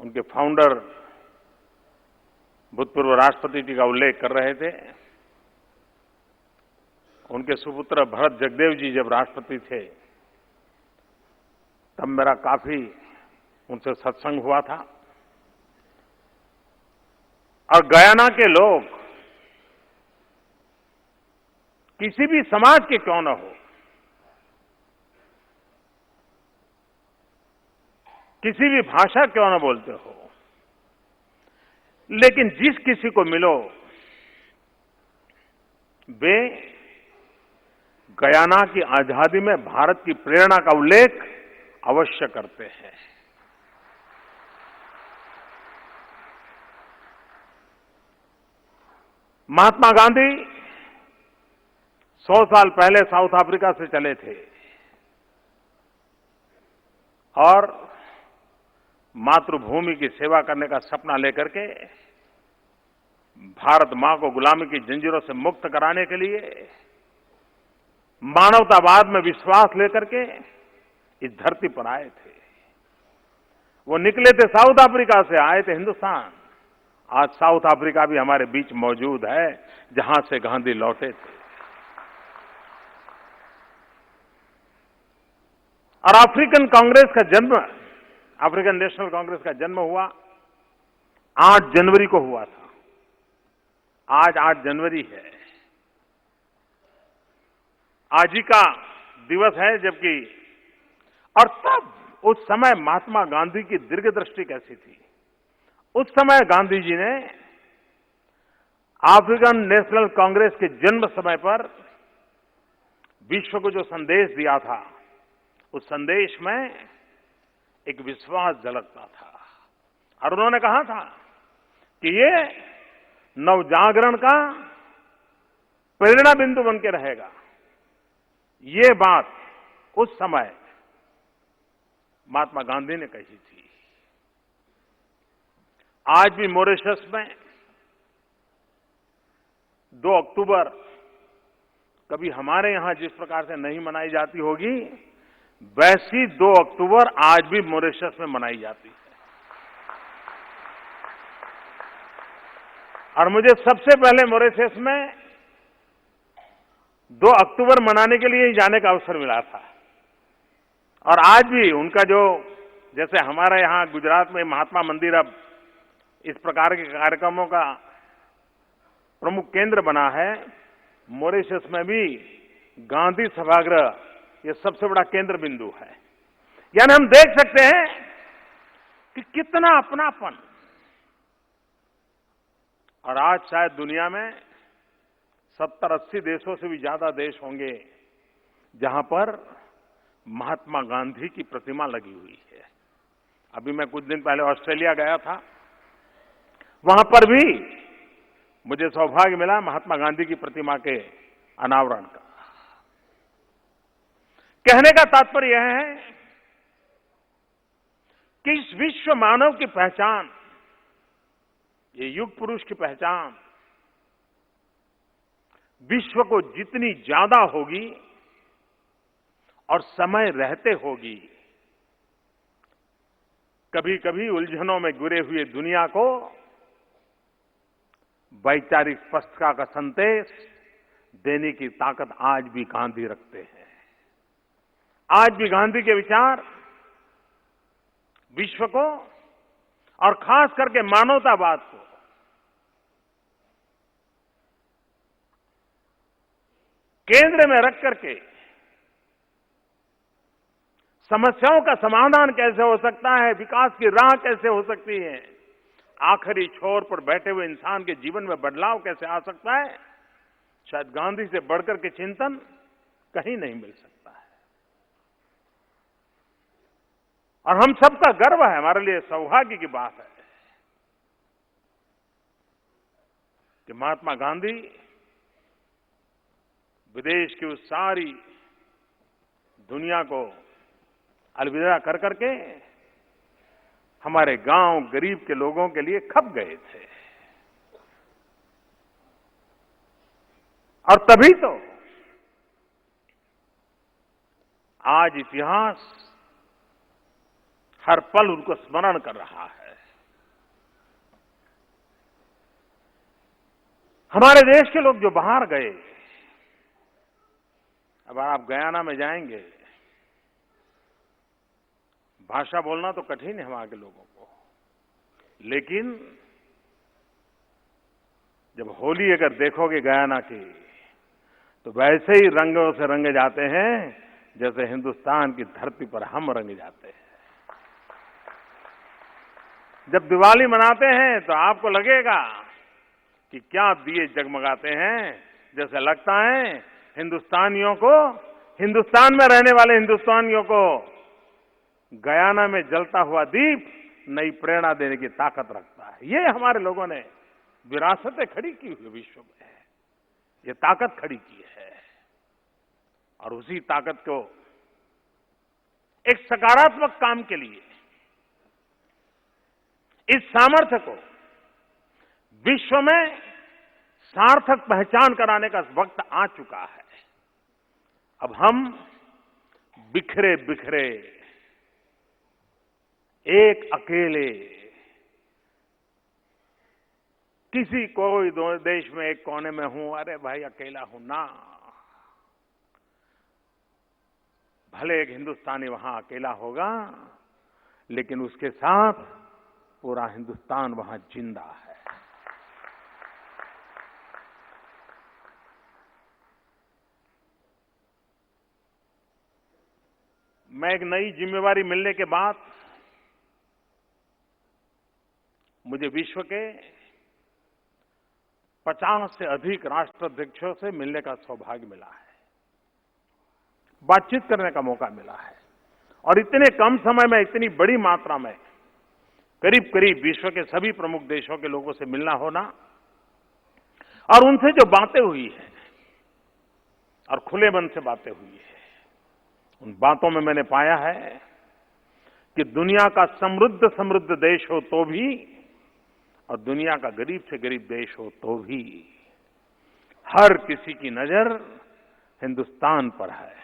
उनके फाउंडर भूतपूर्व राष्ट्रपति जी का उल्लेख कर रहे थे। उनके सुपुत्र भरत जगदेव जी जब राष्ट्रपति थे तब मेरा काफी उनसे सत्संग हुआ था। और गयाना के लोग किसी भी समाज के क्यों न हो, किसी भी भाषा क्यों न बोलते हो, लेकिन जिस किसी को मिलो वे गयाना की आजादी में भारत की प्रेरणा का उल्लेख अवश्य करते हैं। महात्मा गांधी 100 साल पहले साउथ अफ्रीका से चले थे और मातृभूमि की सेवा करने का सपना लेकर के भारत मां को गुलामी की जंजीरों से मुक्त कराने के लिए मानवतावाद में विश्वास लेकर के इस धरती पर आए थे। वो निकले थे साउथ अफ्रीका से, आए थे हिंदुस्तान। आज साउथ अफ्रीका भी हमारे बीच मौजूद है जहां से गांधी लौटे थे। और अफ्रीकन कांग्रेस का जन्म, अफ्रीकन नेशनल कांग्रेस का जन्म हुआ 8 जनवरी को हुआ था। आज 8 जनवरी है, आज ही का दिवस है। जबकि और तब उस समय महात्मा गांधी की दीर्घदृष्टि कैसी थी। उस समय गांधी जी ने अफ्रीकन नेशनल कांग्रेस के जन्म समय पर विश्व को जो संदेश दिया था, उस संदेश में एक विश्वास झलकता था। और उन्होंने कहा था कि ये नवजागरण का प्रेरणा बिंदु बन के रहेगा। ये बात उस समय महात्मा गांधी ने कही थी। आज भी मॉरिशस में 2 अक्टूबर कभी हमारे यहां जिस प्रकार से नहीं मनाई जाती होगी, वैसी 2 अक्टूबर आज भी मॉरिशस में मनाई जाती है। और मुझे सबसे पहले मॉरिशस में 2 अक्टूबर मनाने के लिए ही जाने का अवसर मिला था। और आज भी उनका जो, जैसे हमारे यहां गुजरात में महात्मा मंदिर अब इस प्रकार के कार्यक्रमों का प्रमुख केंद्र बना है, मॉरिशस में भी गांधी सभागृह ये सबसे बड़ा केंद्र बिंदु है। यानी हम देख सकते हैं कि कितना अपनापन। और आज शायद दुनिया में 70-80 देशों से भी ज्यादा देश होंगे जहां पर महात्मा गांधी की प्रतिमा लगी हुई है। अभी मैं कुछ दिन पहले ऑस्ट्रेलिया गया था, वहां पर भी मुझे सौभाग्य मिला महात्मा गांधी की प्रतिमा के अनावरण का। कहने का तात्पर्य यह है कि इस विश्व मानव की पहचान, ये युग पुरुष की पहचान विश्व को जितनी ज्यादा होगी और समय रहते होगी, कभी कभी उलझनों में घिरे हुए दुनिया को वैचारिक स्पष्टता का संदेश देने की ताकत आज भी गांधी रखते हैं। आज भी गांधी के विचार विश्व को और खास करके मानवतावाद को केंद्र में रख करके समस्याओं का समाधान कैसे हो सकता है, विकास की राह कैसे हो सकती है, आखिरी छोर पर बैठे हुए इंसान के जीवन में बदलाव कैसे आ सकता है, शायद गांधी से बढ़कर के चिंतन कहीं नहीं मिल सकता है। और हम सबका गर्व है, हमारे लिए सौभाग्य की बात है कि महात्मा गांधी विदेश की उस सारी दुनिया को अलविदा कर करके हमारे गांव गरीब के लोगों के लिए खप गए थे। और तभी तो आज इतिहास हर पल उनको स्मरण कर रहा है। हमारे देश के लोग जो बाहर गए, अब आप गयाना में जाएंगे, भाषा बोलना तो कठिन है वहां के लोगों को, लेकिन जब होली अगर देखोगे गयाना की, तो वैसे ही रंगों से रंगे जाते हैं जैसे हिंदुस्तान की धरती पर हम रंगे जाते हैं। जब दिवाली मनाते हैं तो आपको लगेगा कि क्या दिए जगमगाते हैं, जैसे लगता है हिंदुस्तानियों को, हिंदुस्तान में रहने वाले हिंदुस्तानियों को गयाना में जलता हुआ दीप नई प्रेरणा देने की ताकत रखता है। ये हमारे लोगों ने विरासतें खड़ी की हुई विश्व में, ये ताकत खड़ी की है, और उसी ताकत को एक सकारात्मक काम के लिए, इस सामर्थ्य को विश्व में सार्थक पहचान कराने का वक्त आ चुका है। अब हम बिखरे बिखरे एक अकेले किसी कोई देश में एक कोने में हूं, अरे भाई अकेला हूं ना, भले एक हिंदुस्तानी वहां अकेला होगा, लेकिन उसके साथ पूरा हिंदुस्तान वहां जिंदा है। मैं एक नई जिम्मेवारी मिलने के बाद मुझे विश्व के 50 से अधिक राष्ट्राध्यक्षों से मिलने का सौभाग्य मिला है, बातचीत करने का मौका मिला है, और इतने कम समय में इतनी बड़ी मात्रा में करीब करीब विश्व के सभी प्रमुख देशों के लोगों से मिलना होना, और उनसे जो बातें हुई है और खुले मन से बातें हुई है, उन बातों में मैंने पाया है कि दुनिया का समृद्ध समृद्ध देश हो तो भी, और दुनिया का गरीब से गरीब देश हो तो भी, हर किसी की नजर हिंदुस्तान पर है।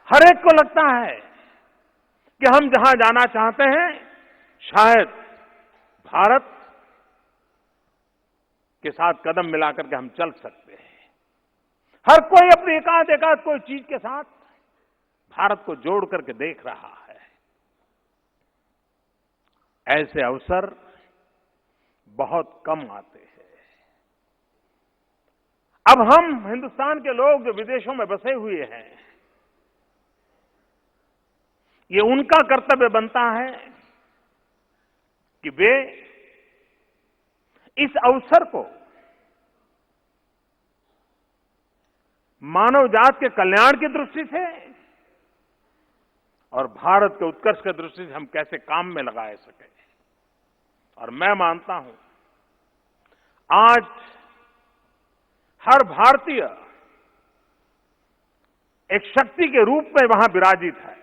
हर एक को लगता है कि हम जहां जाना चाहते हैं शायद भारत के साथ कदम मिलाकर के हम चल सकते हैं। हर कोई अपनी एकाध एकाध कोई चीज के साथ भारत को जोड़ करके देख रहा है। ऐसे अवसर बहुत कम आते हैं। अब हम हिंदुस्तान के लोग जो विदेशों में बसे हुए हैं, ये उनका कर्तव्य बनता है कि वे इस अवसर को मानव जात के कल्याण की दृष्टि से और भारत के उत्कर्ष की दृष्टि से हम कैसे काम में लगा सकें। और मैं मानता हूं आज हर भारतीय एक शक्ति के रूप में वहां विराजित है।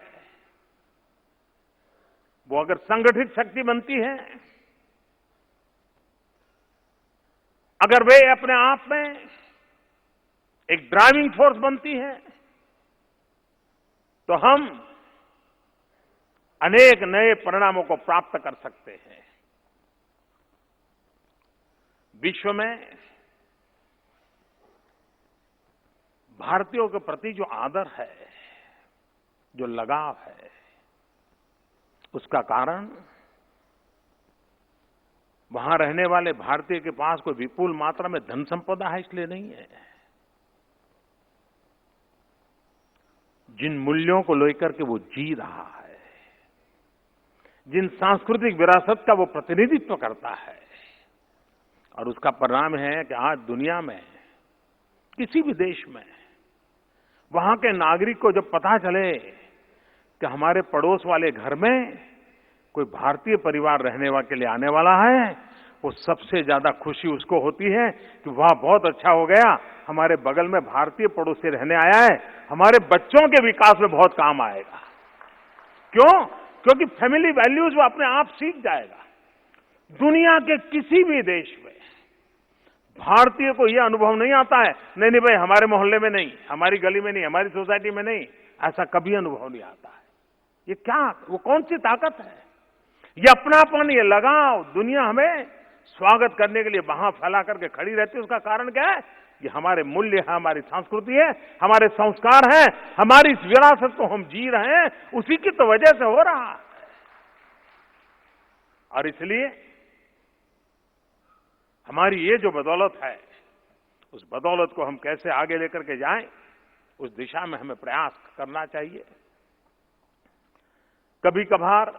वो अगर संगठित शक्ति बनती है, अगर वे अपने आप में एक ड्राइविंग फोर्स बनती है, तो हम अनेक नए परिणामों को प्राप्त कर सकते हैं। विश्व में भारतीयों के प्रति जो आदर है, जो लगाव है, उसका कारण वहां रहने वाले भारतीय के पास कोई विपुल मात्रा में धन संपदा है इसलिए नहीं है। जिन मूल्यों को लेकर के वो जी रहा है, जिन सांस्कृतिक विरासत का वो प्रतिनिधित्व करता है, और उसका परिणाम है कि आज दुनिया में किसी भी देश में वहां के नागरिक को जब पता चले कि हमारे पड़ोस वाले घर में कोई भारतीय परिवार रहने के लिए आने वाला है, वो सबसे ज्यादा खुशी उसको होती है कि वाह बहुत अच्छा हो गया, हमारे बगल में भारतीय पड़ोसी रहने आया है, हमारे बच्चों के विकास में बहुत काम आएगा। क्यों? क्योंकि फैमिली वैल्यूज वो अपने आप सीख जाएगा। दुनिया के किसी भी देश में भारतीय को यह अनुभव नहीं आता है, नहीं भाई हमारे मोहल्ले में नहीं, हमारी गली में नहीं, हमारी सोसाइटी में नहीं, ऐसा कभी अनुभव नहीं आता है। ये क्या, वो कौन सी ताकत है? ये अपनापन, ये लगाव, दुनिया हमें स्वागत करने के लिए बाहां फैला करके खड़ी रहती है। उसका कारण क्या है? ये हमारे मूल्य है, हमारी संस्कृति है, हमारे संस्कार हैं, हमारी इस विरासत को हम जी रहे हैं, उसी की तो वजह से हो रहा है। और इसलिए हमारी ये जो बदौलत है, उस बदौलत को हम कैसे आगे लेकर के जाएं, उस दिशा में हमें प्रयास करना चाहिए। कभी कभार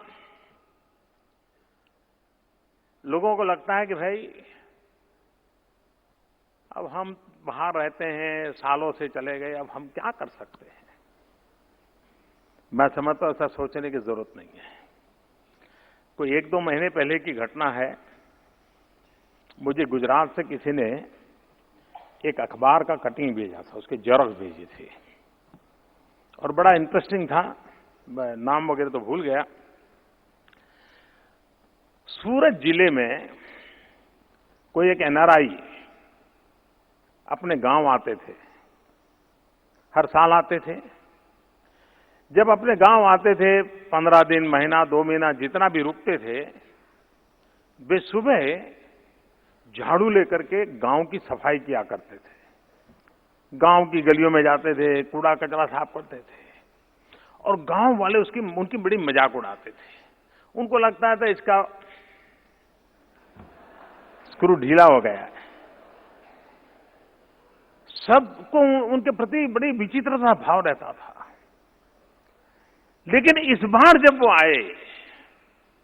लोगों को लगता है कि भाई अब हम बाहर रहते हैं, सालों से चले गए, अब हम क्या कर सकते हैं। मैं समझता हूं ऐसा सोचने की जरूरत नहीं है। कोई 1-2 महीने पहले की घटना है। मुझे गुजरात से किसी ने एक अखबार का कटिंग भेजा था, उसके जेरॉक्स भेजे थे और बड़ा इंटरेस्टिंग था। मैं नाम वगैरह तो भूल गया। सूरत जिले में कोई एक एनआरआई अपने गांव आते थे, हर साल आते थे। जब अपने गांव आते थे, 15 दिन, महीना, 2 महीना, जितना भी रुकते थे, वे सुबह झाड़ू लेकर के गांव की सफाई किया करते थे। गांव की गलियों में जाते थे, कूड़ा कचरा साफ करते थे और गांव वाले उनकी बड़ी मजाक उड़ाते थे। उनको लगता था इसका स्क्रू ढीला हो गया है। सबको उनके प्रति बड़ी विचित्र सा भाव रहता था। लेकिन इस बार जब वो आए,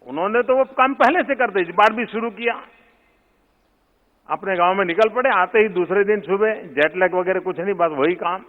उन्होंने तो वो काम पहले से कर दिया, इस बार भी शुरू किया। अपने गांव में निकल पड़े। आते ही दूसरे दिन सुबह जेट लैग वगैरह कुछ नहीं, बस वही काम।